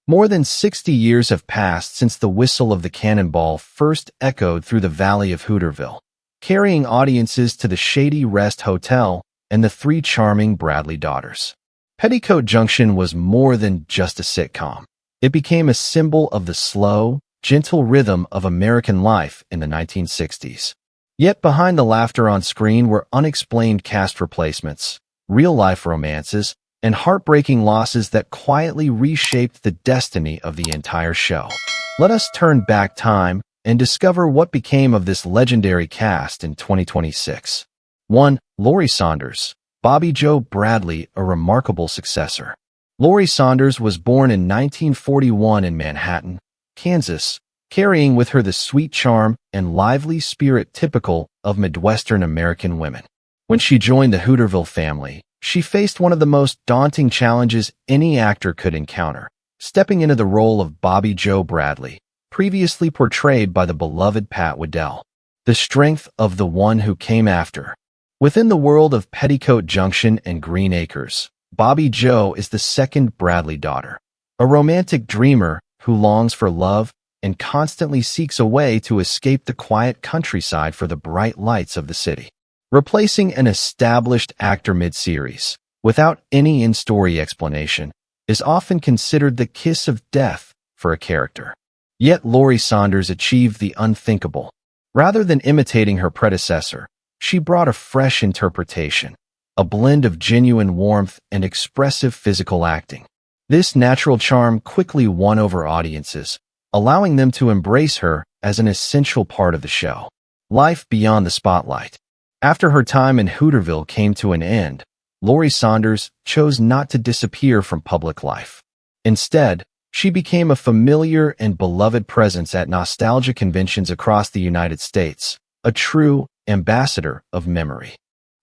More than 60 years have passed since the whistle of the Cannonball first echoed through the valley of Hooterville, carrying audiences to the Shady Rest Hotel and the three charming Bradley daughters. Petticoat Junction was more than just a sitcom. It became a symbol of the slow, gentle rhythm of American life in the 1960s. Yet behind the laughter on screen were unexplained cast replacements, real-life romances, and heartbreaking losses that quietly reshaped the destiny of the entire show. Let us turn back time and discover what became of this legendary cast in 2026. 1. Laurie Saunders. Bobby Joe Bradley, a remarkable successor. Laurie Saunders was born in 1941 in Manhattan, Kansas, carrying with her the sweet charm and lively spirit typical of Midwestern American women. When she joined the Hooterville family, she faced one of the most daunting challenges any actor could encounter, stepping into the role of Bobby Joe Bradley, previously portrayed by the beloved Pat Waddell. The strength of the one who came after. Within the world of Petticoat Junction and Green Acres, Bobby Joe is the second Bradley daughter, a romantic dreamer who longs for love and constantly seeks a way to escape the quiet countryside for the bright lights of the city. Replacing an established actor mid-series, without any in-story explanation, is often considered the kiss of death for a character. Yet Laurie Saunders achieved the unthinkable. Rather than imitating her predecessor, she brought a fresh interpretation, a blend of genuine warmth and expressive physical acting. This natural charm quickly won over audiences, allowing them to embrace her as an essential part of the show. Life beyond the spotlight. After her time in Hooterville came to an end, Laurie Saunders chose not to disappear from public life. Instead, she became a familiar and beloved presence at nostalgia conventions across the United States, a true ambassador of memory.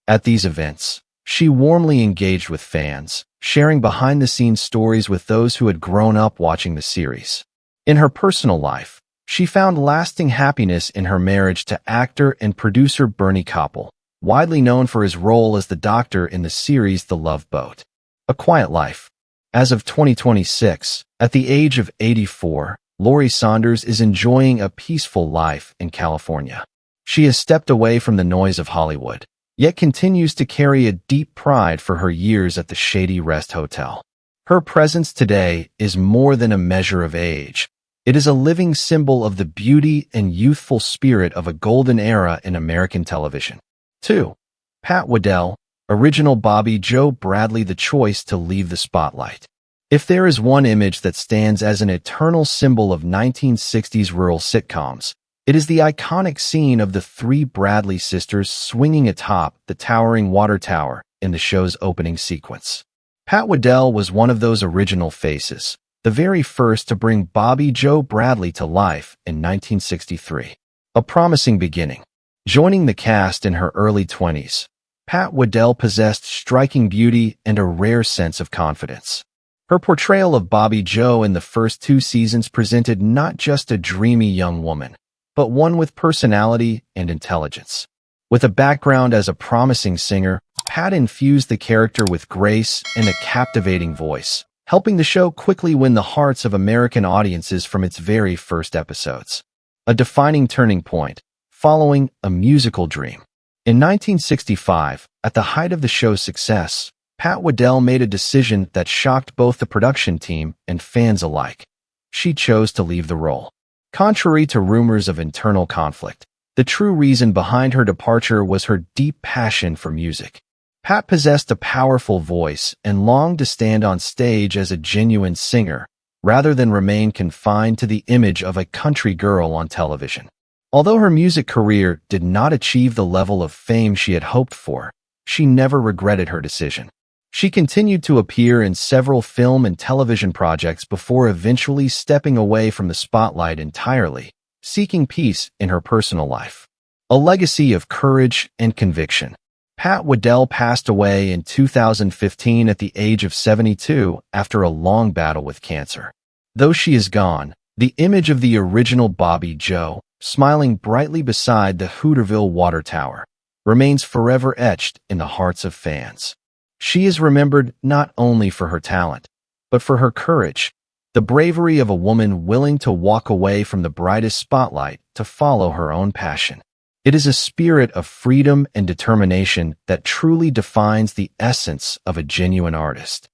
At these events, she warmly engaged with fans, sharing behind-the-scenes stories with those who had grown up watching the series. In her personal life, she found lasting happiness in her marriage to actor and producer Bernie Koppel, widely known for his role as the Doctor in the series The Love Boat. A quiet life. As of 2026, at the age of 84, Laurie Saunders is enjoying a peaceful life in California. She has stepped away from the noise of Hollywood, yet continues to carry a deep pride for her years at the Shady Rest Hotel. Her presence today is more than a measure of age. It is a living symbol of the beauty and youthful spirit of a golden era in American television. 2. Pat Waddell, original Bobby Joe Bradley, the choice to leave the spotlight. If there is one image that stands as an eternal symbol of 1960s rural sitcoms, it is the iconic scene of the three Bradley sisters swinging atop the towering water tower in the show's opening sequence. Pat Waddell was one of those original faces, the very first to bring Bobby Joe Bradley to life in 1963. A promising beginning. Joining the cast in her early 20s, Pat Waddell possessed striking beauty and a rare sense of confidence. Her portrayal of Bobby Joe in the first 2 seasons presented not just a dreamy young woman, but one with personality and intelligence. With a background as a promising singer, Pat infused the character with grace and a captivating voice, helping the show quickly win the hearts of American audiences from its very first episodes. A defining turning point, following a musical dream. In 1965, at the height of the show's success, Pat Waddell made a decision that shocked both the production team and fans alike. She chose to leave the role. Contrary to rumors of internal conflict, the true reason behind her departure was her deep passion for music. Pat possessed a powerful voice and longed to stand on stage as a genuine singer, rather than remain confined to the image of a country girl on television. Although her music career did not achieve the level of fame she had hoped for, she never regretted her decision. She continued to appear in several film and television projects before eventually stepping away from the spotlight entirely, seeking peace in her personal life. A legacy of courage and conviction. Pat Waddell passed away in 2015 at the age of 72 after a long battle with cancer. Though she is gone, the image of the original Bobby Joe, smiling brightly beside the Hooterville water tower, remains forever etched in the hearts of fans. She is remembered not only for her talent, but for her courage, the bravery of a woman willing to walk away from the brightest spotlight to follow her own passion. It is a spirit of freedom and determination that truly defines the essence of a genuine artist.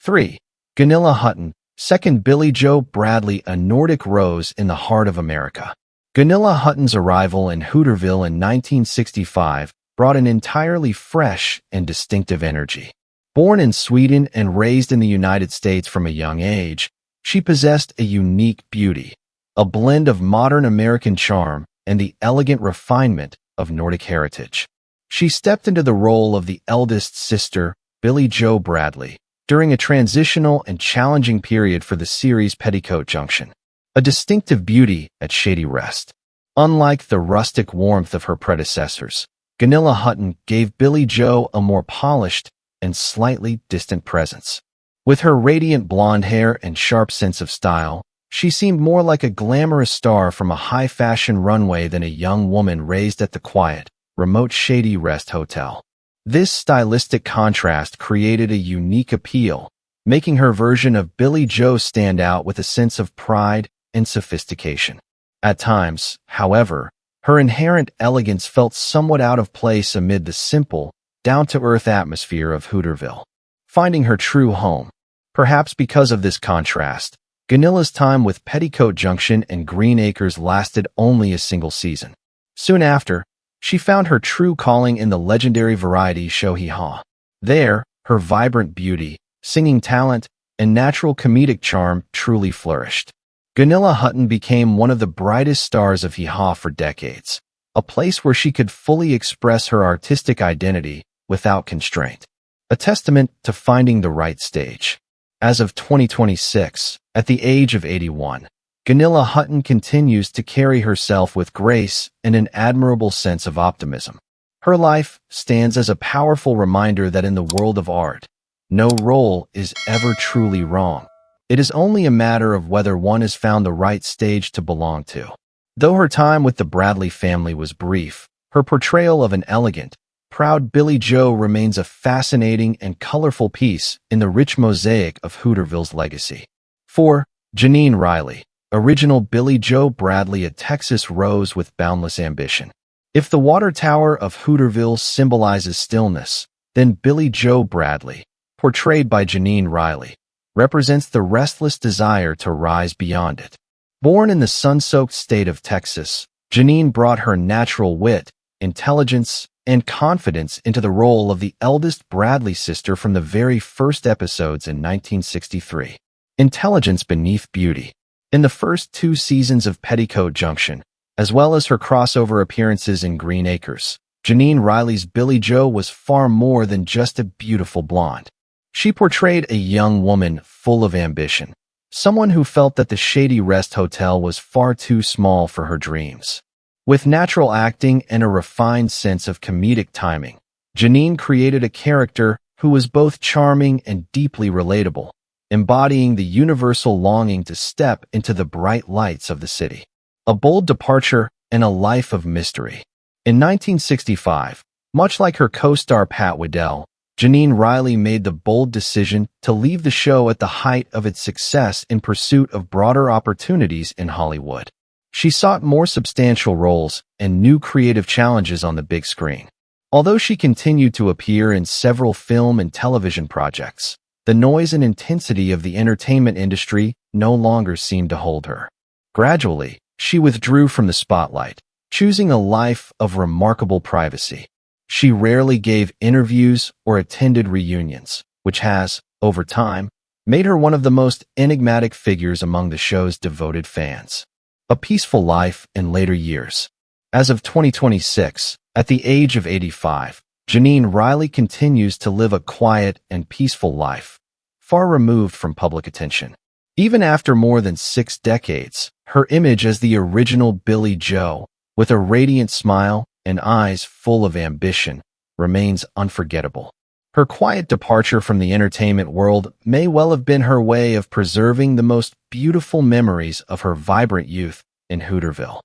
3. Gunilla Hutton, second Billie Joe Bradley, a Nordic rose in the heart of America. Gunilla Hutton's arrival in Hooterville in 1965 brought an entirely fresh and distinctive energy. Born in Sweden and raised in the United States from a young age, she possessed a unique beauty, a blend of modern American charm and the elegant refinement of Nordic heritage. She stepped into the role of the eldest sister, Billie Joe Bradley, during a transitional and challenging period for the series Petticoat Junction, a distinctive beauty at shady rest. Unlike the rustic warmth of her predecessors, Gunilla Hutton gave Billie Joe a more polished and slightly distant presence. With her radiant blonde hair and sharp sense of style, she seemed more like a glamorous star from a high-fashion runway than a young woman raised at the quiet, remote Shady Rest Hotel. This stylistic contrast created a unique appeal, making her version of Billie Joe stand out with a sense of pride and sophistication. At times, however, her inherent elegance felt somewhat out of place amid the simple, down-to-earth atmosphere of Hooterville. Finding her true home, perhaps because of this contrast, Gunilla's time with Petticoat Junction and Green Acres lasted only a single season. Soon after, she found her true calling in the legendary variety show Hee Haw. There, her vibrant beauty, singing talent, and natural comedic charm truly flourished. Gunilla Hutton became one of the brightest stars of Hee Haw for decades, a place where she could fully express her artistic identity without constraint, a testament to finding the right stage. As of 2026, at the age of 81, Gunilla Hutton continues to carry herself with grace and an admirable sense of optimism. Her life stands as a powerful reminder that in the world of art, no role is ever truly wrong. It is only a matter of whether one has found the right stage to belong to. Though her time with the Bradley family was brief, her portrayal of an elegant, proud Billie Joe remains a fascinating and colorful piece in the rich mosaic of Hooterville's legacy. 4. Janine Riley, original Billie Joe Bradley, a Texas rose with boundless ambition. If the water tower of Hooterville symbolizes stillness, then Billie Joe Bradley, portrayed by Janine Riley, represents the restless desire to rise beyond it. Born in the sun-soaked state of Texas, Janine brought her natural wit, intelligence, and confidence into the role of the eldest Bradley sister from the very first episodes in 1963. Intelligence beneath beauty. In the first 2 seasons of Petticoat Junction, as well as her crossover appearances in Green Acres, Janine Riley's Billie Joe was far more than just a beautiful blonde. She portrayed a young woman full of ambition, someone who felt that the Shady Rest Hotel was far too small for her dreams. With natural acting and a refined sense of comedic timing, Janine created a character who was both charming and deeply relatable, embodying the universal longing to step into the bright lights of the city. A bold departure and a life of mystery. In 1965, much like her co-star Pat Waddell, Janine Riley made the bold decision to leave the show at the height of its success in pursuit of broader opportunities in Hollywood. She sought more substantial roles and new creative challenges on the big screen. Although she continued to appear in several film and television projects, the noise and intensity of the entertainment industry no longer seemed to hold her. Gradually, she withdrew from the spotlight, choosing a life of remarkable privacy. She rarely gave interviews or attended reunions, which has, over time, made her one of the most enigmatic figures among the show's devoted fans. A peaceful life in later years. As of 2026, at the age of 85, Janine Riley continues to live a quiet and peaceful life, far removed from public attention. Even after more than 6 decades, her image as the original Billie Joe, with a radiant smile and eyes full of ambition, remains unforgettable. Her quiet departure from the entertainment world may well have been her way of preserving the most beautiful memories of her vibrant youth in Hooterville.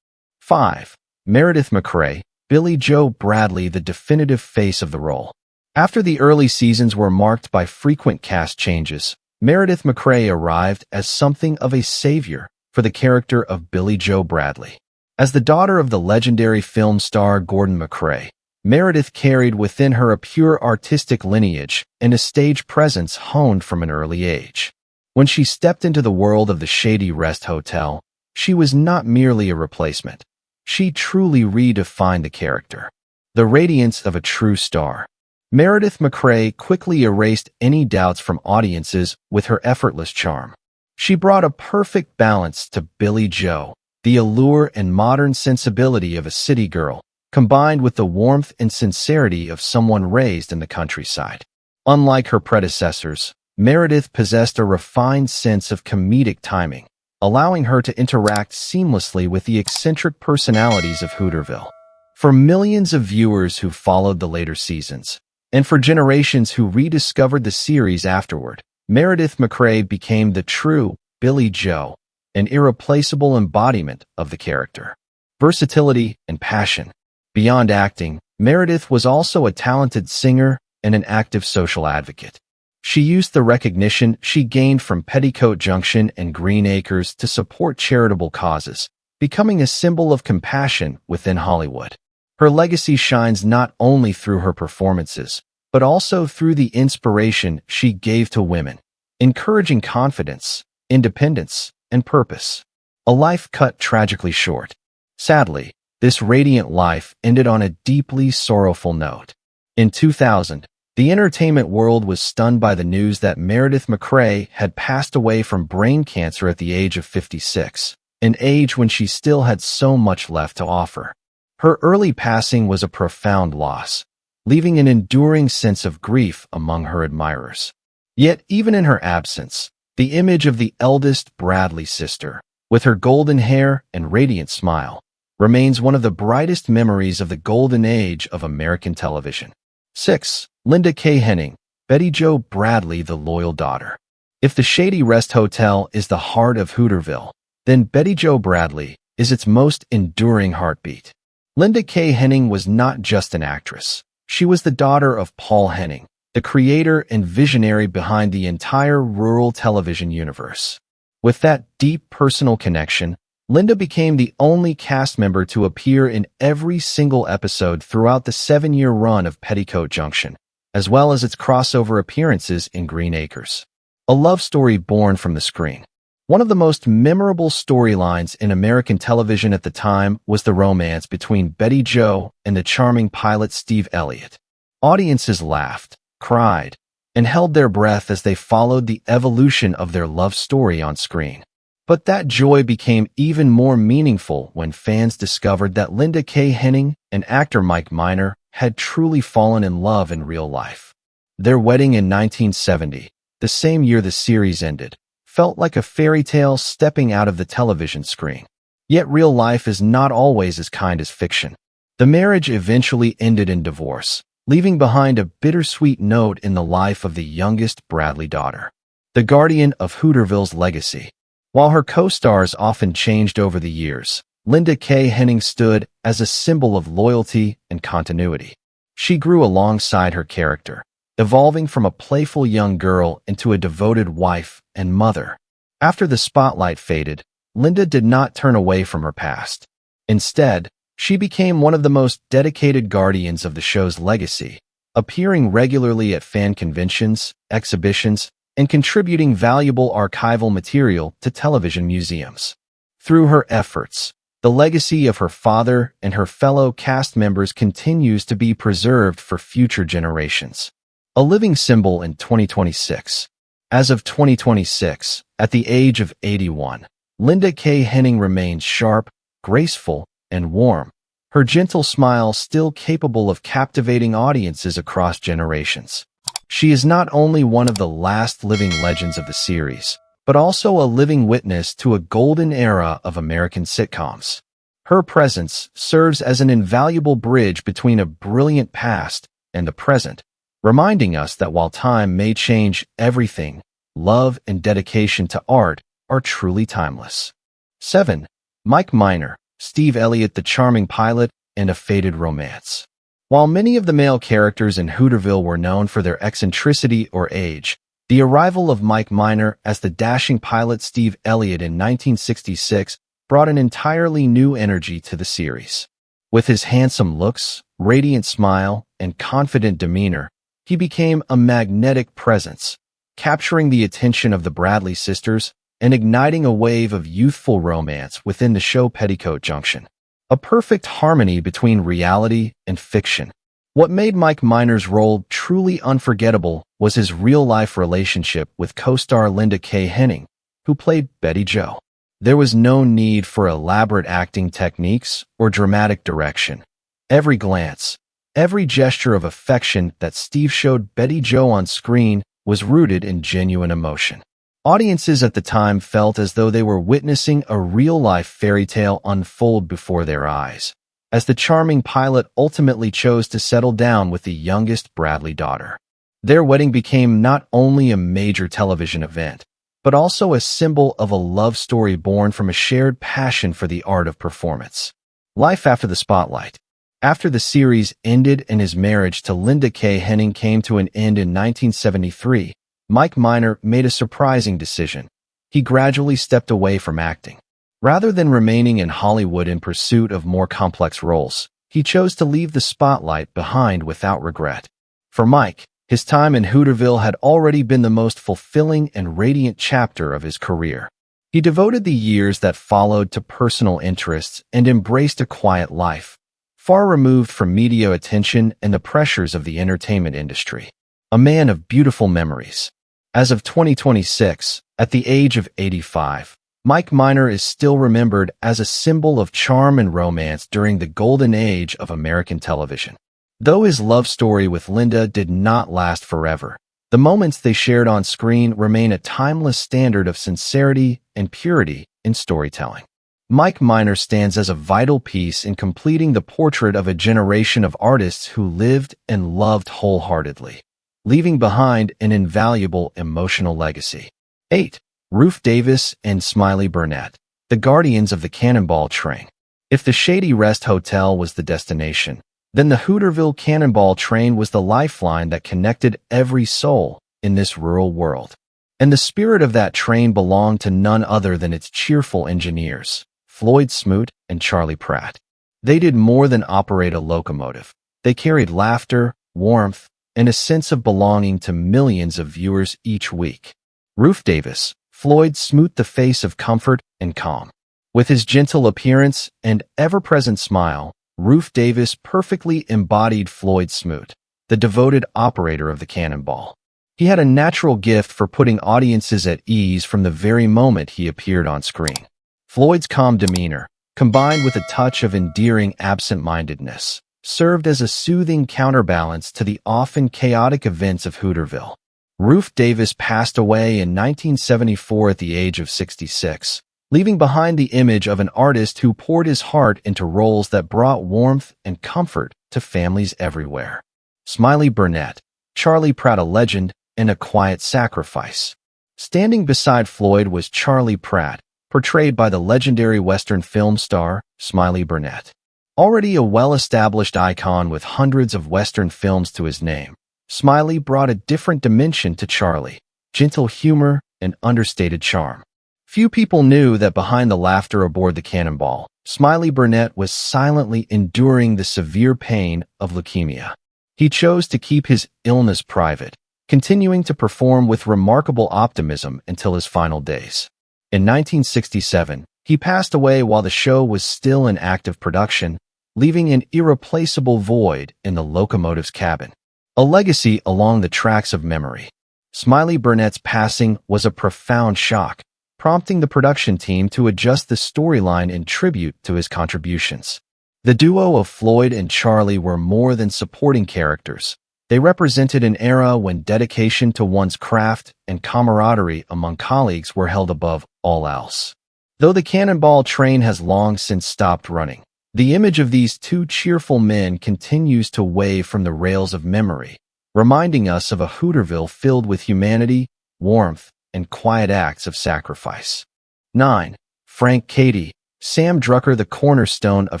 5. Meredith McRae, Billie Joe Bradley, the definitive face of the role. After the early seasons were marked by frequent cast changes, Meredith McRae arrived as something of a savior for the character of Billie Jo Bradley. As the daughter of the legendary film star Gordon McRae, Meredith carried within her a pure artistic lineage and a stage presence honed from an early age. When she stepped into the world of the Shady Rest Hotel, she was not merely a replacement. She truly redefined the character. The radiance of a true star. Meredith McRae quickly erased any doubts from audiences with her effortless charm. She brought a perfect balance to Billie Jo, the allure and modern sensibility of a city girl, combined with the warmth and sincerity of someone raised in the countryside. Unlike her predecessors, Meredith possessed a refined sense of comedic timing, allowing her to interact seamlessly with the eccentric personalities of Hooterville. For millions of viewers who followed the later seasons, and for generations who rediscovered the series afterward, Meredith McRae became the true Billie Jo, an irreplaceable embodiment of the character. Versatility and passion. Beyond acting, Meredith was also a talented singer and an active social advocate. She used the recognition she gained from Petticoat Junction and Green Acres to support charitable causes, becoming a symbol of compassion within Hollywood. Her legacy shines not only through her performances, but also through the inspiration she gave to women, encouraging confidence, independence, and purpose. A life cut tragically short. Sadly, this radiant life ended on a deeply sorrowful note. In 2000, the entertainment world was stunned by the news that Meredith McRae had passed away from brain cancer at the age of 56, an age when she still had so much left to offer. Her early passing was a profound loss, leaving an enduring sense of grief among her admirers. Yet, even in her absence, the image of the eldest Bradley sister, with her golden hair and radiant smile, remains one of the brightest memories of the golden age of American television. 6. Linda K. Henning, Betty Jo Bradley, the loyal daughter. If the Shady Rest Hotel is the heart of Hooterville, then Betty Jo Bradley is its most enduring heartbeat. Linda K. Henning was not just an actress. She was the daughter of Paul Henning, the creator and visionary behind the entire rural television universe. With that deep personal connection, Linda became the only cast member to appear in every single episode throughout the 7-year run of Petticoat Junction, as well as its crossover appearances in Green Acres. A love story born from the screen. One of the most memorable storylines in American television at the time was the romance between Betty Jo and the charming pilot Steve Elliott. Audiences laughed, cried, and held their breath as they followed the evolution of their love story on screen. But that joy became even more meaningful when fans discovered that Linda K. Henning and actor Mike Miner had truly fallen in love in real life. Their wedding in 1970, the same year the series ended, felt like a fairy tale stepping out of the television screen. Yet real life is not always as kind as fiction. The marriage eventually ended in divorce, leaving behind a bittersweet note in the life of the youngest Bradley daughter, the guardian of Hooterville's legacy. While her co-stars often changed over the years, Linda K. Henning stood as a symbol of loyalty and continuity. She grew alongside her character, evolving from a playful young girl into a devoted wife and mother. After the spotlight faded, Linda did not turn away from her past. Instead, she became one of the most dedicated guardians of the show's legacy, appearing regularly at fan conventions, exhibitions, and contributing valuable archival material to television museums. Through her efforts, the legacy of her father and her fellow cast members continues to be preserved for future generations. A living symbol in 2026. As of 2026, at the age of 81, Linda K. Henning remains sharp, graceful, and warm, her gentle smile still capable of captivating audiences across generations. She is not only one of the last living legends of the series, but also a living witness to a golden era of American sitcoms. Her presence serves as an invaluable bridge between a brilliant past and the present, reminding us that while time may change everything, love and dedication to art are truly timeless. 7. Mike Miner, Steve Elliott, the charming pilot, and a faded romance. While many of the male characters in Hooterville were known for their eccentricity or age, The arrival of Mike Miner as the dashing pilot Steve Elliott in 1966 brought an entirely new energy to the series. With his handsome looks, radiant smile, and confident demeanor, he became a magnetic presence, capturing the attention of the Bradley sisters and igniting a wave of youthful romance within the show Petticoat Junction. A perfect harmony between reality and fiction. What made Mike Miner's role truly unforgettable was his real-life relationship with co-star Linda K. Henning, who played Betty Jo. There was no need for elaborate acting techniques or dramatic direction. Every glance, every gesture of affection that Steve showed Betty Jo on screen was rooted in genuine emotion. Audiences at the time felt as though they were witnessing a real-life fairy tale unfold before their eyes, as the charming pilot ultimately chose to settle down with the youngest Bradley daughter. Their wedding became not only a major television event, but also a symbol of a love story born from a shared passion for the art of performance. Life after the spotlight. After the series ended and his marriage to Linda K. Henning came to an end in 1973, Mike Miner made a surprising decision. He gradually stepped away from acting. Rather than remaining in Hollywood in pursuit of more complex roles, he chose to leave the spotlight behind without regret. For Mike, his time in Hooterville had already been the most fulfilling and radiant chapter of his career. He devoted the years that followed to personal interests and embraced a quiet life, far removed from media attention and the pressures of the entertainment industry. A man of beautiful memories. As of 2026, at the age of 85, Mike Miner is still remembered as a symbol of charm and romance during the golden age of American television. Though his love story with Linda did not last forever, the moments they shared on screen remain a timeless standard of sincerity and purity in storytelling. Mike Miner stands as a vital piece in completing the portrait of a generation of artists who lived and loved wholeheartedly, leaving behind an invaluable emotional legacy. 8. Ruth Davis and Smiley Burnett, the guardians of the Cannonball train. If the Shady Rest Hotel was the destination, then the Hooterville Cannonball train was the lifeline that connected every soul in this rural world. And the spirit of that train belonged to none other than its cheerful engineers, Floyd Smoot and Charlie Pratt. They did more than operate a locomotive. They carried laughter, warmth, and a sense of belonging to millions of viewers each week. Ruth Davis, Floyd Smoot, the face of comfort and calm. With his gentle appearance and ever-present smile, Ruth Davis perfectly embodied Floyd Smoot, the devoted operator of the Cannonball. He had a natural gift for putting audiences at ease from the very moment he appeared on screen. Floyd's calm demeanor, combined with a touch of endearing absent-mindedness, served as a soothing counterbalance to the often chaotic events of Hooterville. Ruth Davis passed away in 1974 at the age of 66, leaving behind the image of an artist who poured his heart into roles that brought warmth and comfort to families everywhere. Smiley Burnett, Charlie Pratt, a legend and a quiet sacrifice. Standing beside Floyd was Charlie Pratt, portrayed by the legendary Western film star Smiley Burnett. Already a well-established icon with hundreds of Western films to his name, Smiley brought a different dimension to Charlie, gentle humor and understated charm. Few people knew that behind the laughter aboard the Cannonball, Smiley Burnett was silently enduring the severe pain of leukemia. He chose to keep his illness private, continuing to perform with remarkable optimism until his final days. In 1967, he passed away while the show was still in active production, leaving an irreplaceable void in the locomotive's cabin. A legacy along the tracks of memory. Smiley Burnett's passing was a profound shock, prompting the production team to adjust the storyline in tribute to his contributions. The duo of Floyd and Charlie were more than supporting characters. They represented an era when dedication to one's craft and camaraderie among colleagues were held above all else. Though the Cannonball train has long since stopped running, the image of these two cheerful men continues to wave from the rails of memory, reminding us of a Hooterville filled with humanity, warmth, and quiet acts of sacrifice. 9. Frank Cady, Sam Drucker, the cornerstone of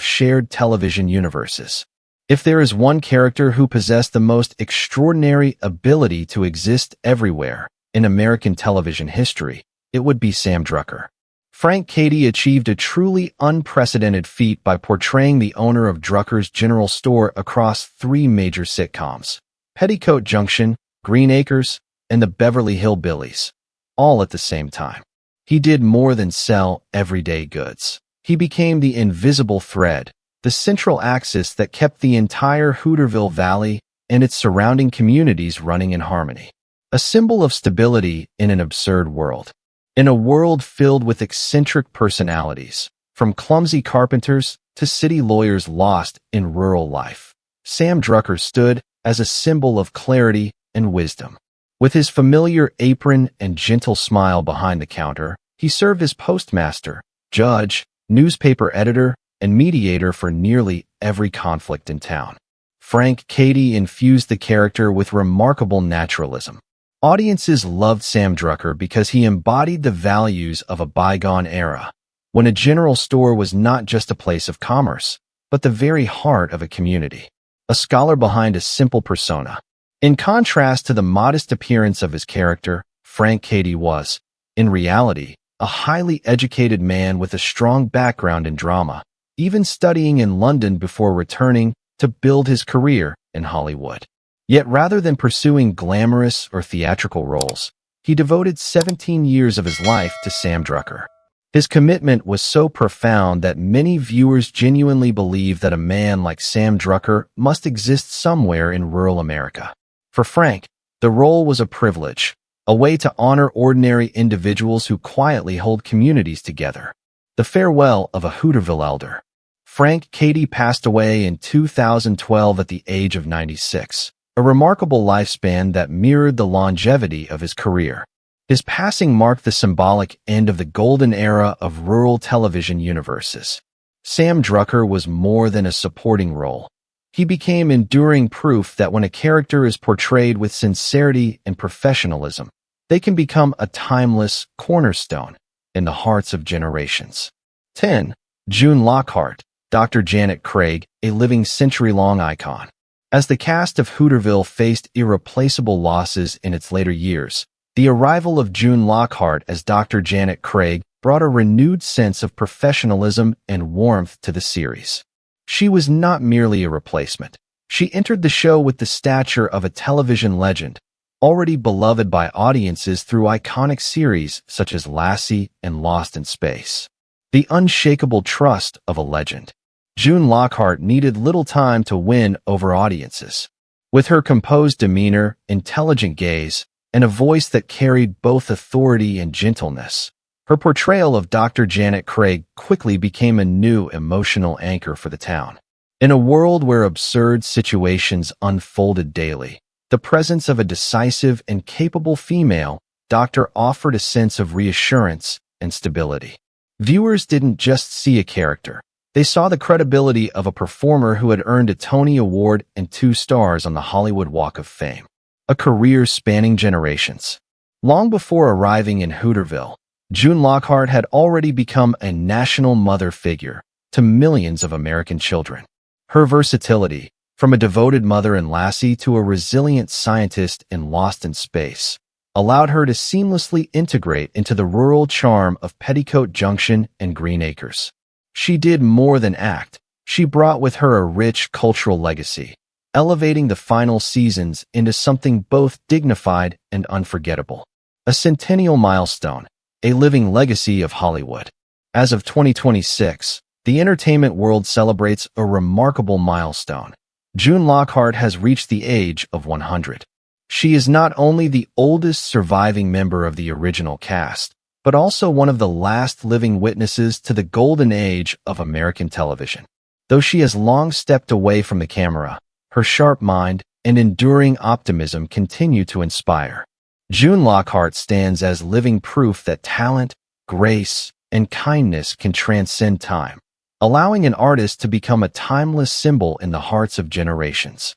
shared television universes. If there is one character who possessed the most extraordinary ability to exist everywhere, in American television history, it would be Sam Drucker. Frank Cady achieved a truly unprecedented feat by portraying the owner of Drucker's General Store across 3 major sitcoms: Petticoat Junction, Green Acres, and the Beverly Hillbillies, all at the same time. He did more than sell everyday goods. He became the invisible thread, the central axis that kept the entire Hooterville Valley and its surrounding communities running in harmony. A symbol of stability in an absurd world. In a world filled with eccentric personalities, from clumsy carpenters to city lawyers lost in rural life, Sam Drucker stood as a symbol of clarity and wisdom. With his familiar apron and gentle smile behind the counter, he served as postmaster, judge, newspaper editor, and mediator for nearly every conflict in town. Frank Cady infused the character with remarkable naturalism. Audiences loved Sam Drucker because he embodied the values of a bygone era, when a general store was not just a place of commerce, but the very heart of a community. A scholar behind a simple persona. In contrast to the modest appearance of his character, Frank Cady was, in reality, a highly educated man with a strong background in drama, even studying in London before returning to build his career in Hollywood. Yet rather than pursuing glamorous or theatrical roles, he devoted 17 years of his life to Sam Drucker. His commitment was so profound that many viewers genuinely believe that a man like Sam Drucker must exist somewhere in rural America. For Frank, the role was a privilege, a way to honor ordinary individuals who quietly hold communities together. The farewell of a Hooterville elder. Frank Cady passed away in 2012 at the age of 96, a remarkable lifespan that mirrored the longevity of his career. His passing marked the symbolic end of the golden era of rural television universes. Sam Drucker was more than a supporting role. He became enduring proof that when a character is portrayed with sincerity and professionalism, they can become a timeless cornerstone in the hearts of generations. 10. June Lockhart, Dr. Janet Craig, a living century-long icon. As the cast of Hooterville faced irreplaceable losses in its later years, the arrival of June Lockhart as Dr. Janet Craig brought a renewed sense of professionalism and warmth to the series. She was not merely a replacement. She entered the show with the stature of a television legend, already beloved by audiences through iconic series such as Lassie and Lost in Space. The unshakable trust of a legend. June Lockhart needed little time to win over audiences. With her composed demeanor, intelligent gaze, and a voice that carried both authority and gentleness, her portrayal of Dr. Janet Craig quickly became a new emotional anchor for the town. In a world where absurd situations unfolded daily, the presence of a decisive and capable female doctor offered a sense of reassurance and stability. Viewers didn't just see a character. They saw the credibility of a performer who had earned a Tony Award and 2 stars on the Hollywood Walk of Fame. A career spanning generations. Long before arriving in Hooterville, June Lockhart had already become a national mother figure to millions of American children. Her versatility, from a devoted mother in Lassie to a resilient scientist in Lost in Space, allowed her to seamlessly integrate into the rural charm of Petticoat Junction and Green Acres. She did more than act. She brought with her a rich cultural legacy, elevating the final seasons into something both dignified and unforgettable. A centennial milestone, a living legacy of Hollywood. As of 2026, the entertainment world celebrates a remarkable milestone. June Lockhart has reached the age of 100. She is not only the oldest surviving member of the original cast, but also one of the last living witnesses to the golden age of American television. Though she has long stepped away from the camera, her sharp mind and enduring optimism continue to inspire. June Lockhart stands as living proof that talent, grace, and kindness can transcend time, allowing an artist to become a timeless symbol in the hearts of generations.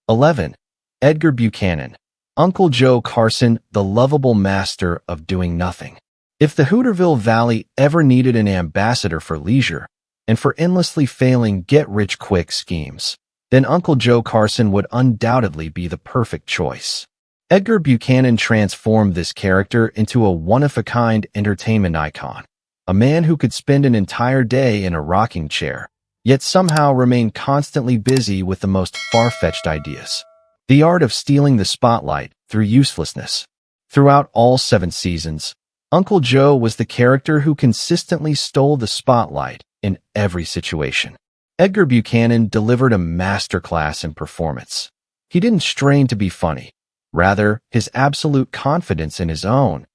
11. Edgar Buchanan, Uncle Joe Carson, the lovable master of doing nothing. If the Hooterville Valley ever needed an ambassador for leisure and for endlessly failing get-rich-quick schemes, then Uncle Joe Carson would undoubtedly be the perfect choice. Edgar Buchanan transformed this character into a one-of-a-kind entertainment icon, a man who could spend an entire day in a rocking chair, yet somehow remain constantly busy with the most far-fetched ideas. The art of stealing the spotlight through uselessness. Throughout all 7 seasons, Uncle Joe was the character who consistently stole the spotlight in every situation. Edgar Buchanan delivered a masterclass in performance. He didn't strain to be funny. Rather, his absolute confidence in his own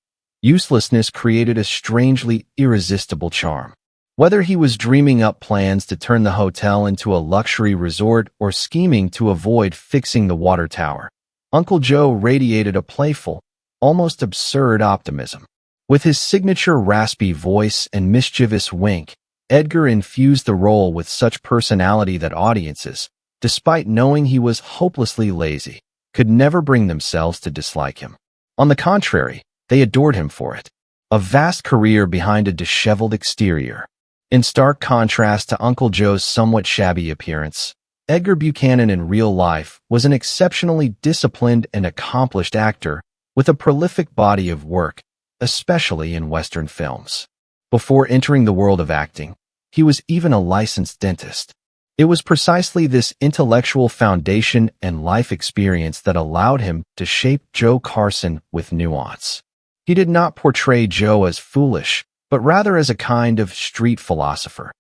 uselessness created a strangely irresistible charm. Whether he was dreaming up plans to turn the hotel into a luxury resort or scheming to avoid fixing the water tower, Uncle Joe radiated a playful, almost absurd optimism. With his signature raspy voice and mischievous wink, Edgar infused the role with such personality that audiences, despite knowing he was hopelessly lazy, could never bring themselves to dislike him. On the contrary, they adored him for it. A vast career behind a disheveled exterior. In stark contrast to Uncle Joe's somewhat shabby appearance, Edgar Buchanan in real life was an exceptionally disciplined and accomplished actor with a prolific body of work, especially in Western films. Before entering the world of acting, he was even a licensed dentist. It was precisely this intellectual foundation and life experience that allowed him to shape Joe Carson with nuance. He did not portray Joe as foolish, but rather as a kind of street philosopher,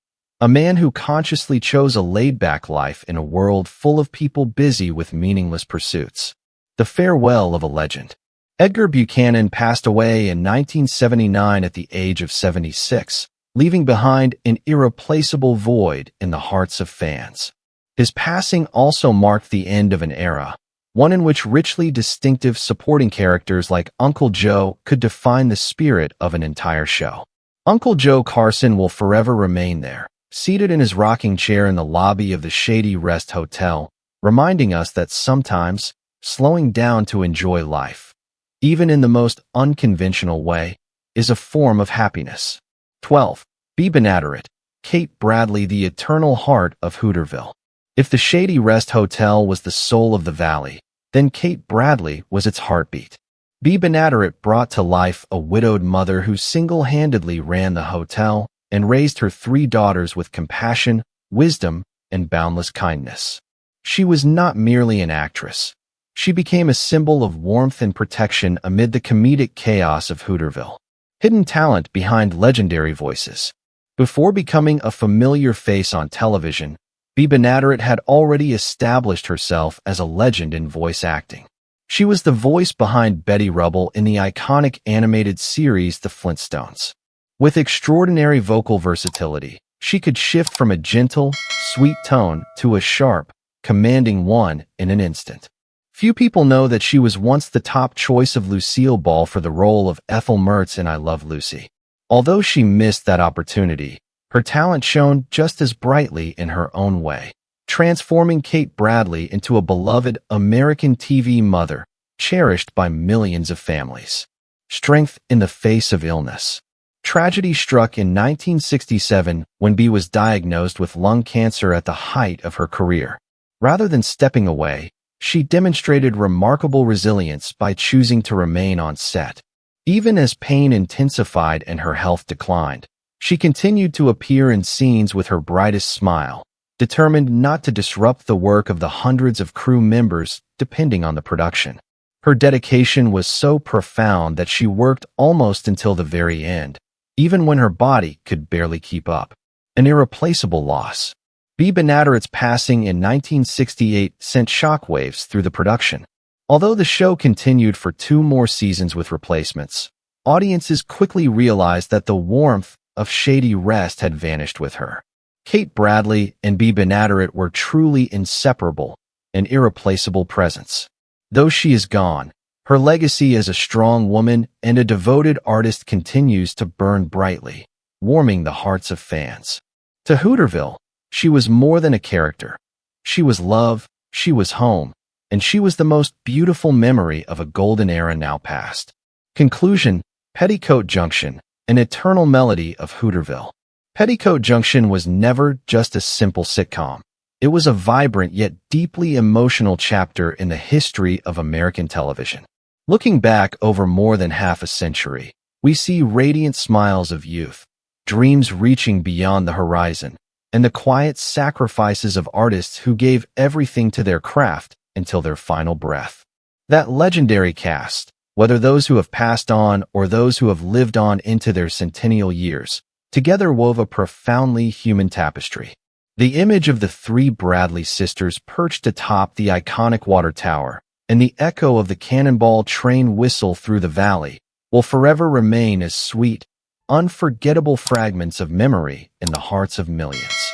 a man who consciously chose a laid-back life in a world full of people busy with meaningless pursuits. The farewell of a legend. Edgar Buchanan passed away in 1979 at the age of 76, leaving behind an irreplaceable void in the hearts of fans. His passing also marked the end of an era, one in which richly distinctive supporting characters like Uncle Joe could define the spirit of an entire show. Uncle Joe Carson will forever remain there, seated in his rocking chair in the lobby of the Shady Rest Hotel, reminding us that sometimes slowing down to enjoy life, even in the most unconventional way, is a form of happiness. 12. Be Benaderit, Kate Bradley, the eternal heart of Hooterville. If the Shady Rest Hotel was the soul of the valley, then Kate Bradley was its heartbeat. Be Benaderit brought to life a widowed mother who single-handedly ran the hotel and raised her 3 daughters with compassion, wisdom, and boundless kindness. She was not merely an actress. She became a symbol of warmth and protection amid the comedic chaos of Hooterville. Hidden talent behind legendary voices. Before becoming a familiar face on television, Be Benaderit had already established herself as a legend in voice acting. She was the voice behind Betty Rubble in the iconic animated series The Flintstones. With extraordinary vocal versatility, she could shift from a gentle, sweet tone to a sharp, commanding one in an instant. Few people know that she was once the top choice of Lucille Ball for the role of Ethel Mertz in I Love Lucy. Although she missed that opportunity, her talent shone just as brightly in her own way, transforming Kate Bradley into a beloved American TV mother, cherished by millions of families. Strength in the face of illness. Tragedy struck in 1967 when Bea was diagnosed with lung cancer at the height of her career. Rather than stepping away, she demonstrated remarkable resilience by choosing to remain on set. Even as pain intensified and her health declined, she continued to appear in scenes with her brightest smile, determined not to disrupt the work of the hundreds of crew members depending on the production. Her dedication was so profound that she worked almost until the very end, even when her body could barely keep up. An irreplaceable loss. Be Benaderit's passing in 1968 sent shockwaves through the production. Although the show continued for 2 more seasons with replacements, audiences quickly realized that the warmth of Shady Rest had vanished with her. Kate Bradley and Be Benaderit were truly inseparable, an irreplaceable presence. Though she is gone, her legacy as a strong woman and a devoted artist continues to burn brightly, warming the hearts of fans. To Hooterville, she was more than a character. She was love, she was home, and she was the most beautiful memory of a golden era now past. Conclusion: Petticoat Junction, an eternal melody of Hooterville. Petticoat Junction was never just a simple sitcom. It was a vibrant yet deeply emotional chapter in the history of American television. Looking back over more than half a century, we see radiant smiles of youth, dreams reaching beyond the horizon, and the quiet sacrifices of artists who gave everything to their craft until their final breath. That legendary cast, whether those who have passed on or those who have lived on into their centennial years, together wove a profoundly human tapestry. The image of the three Bradley sisters perched atop the iconic water tower, and the echo of the Cannonball train whistle through the valley, will forever remain as sweet, unforgettable fragments of memory in the hearts of millions.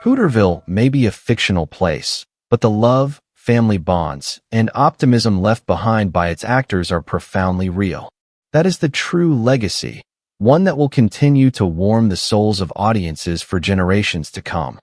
Hooterville may be a fictional place, but the love, family bonds, and optimism left behind by its actors are profoundly real. That is the true legacy, one that will continue to warm the souls of audiences for generations to come.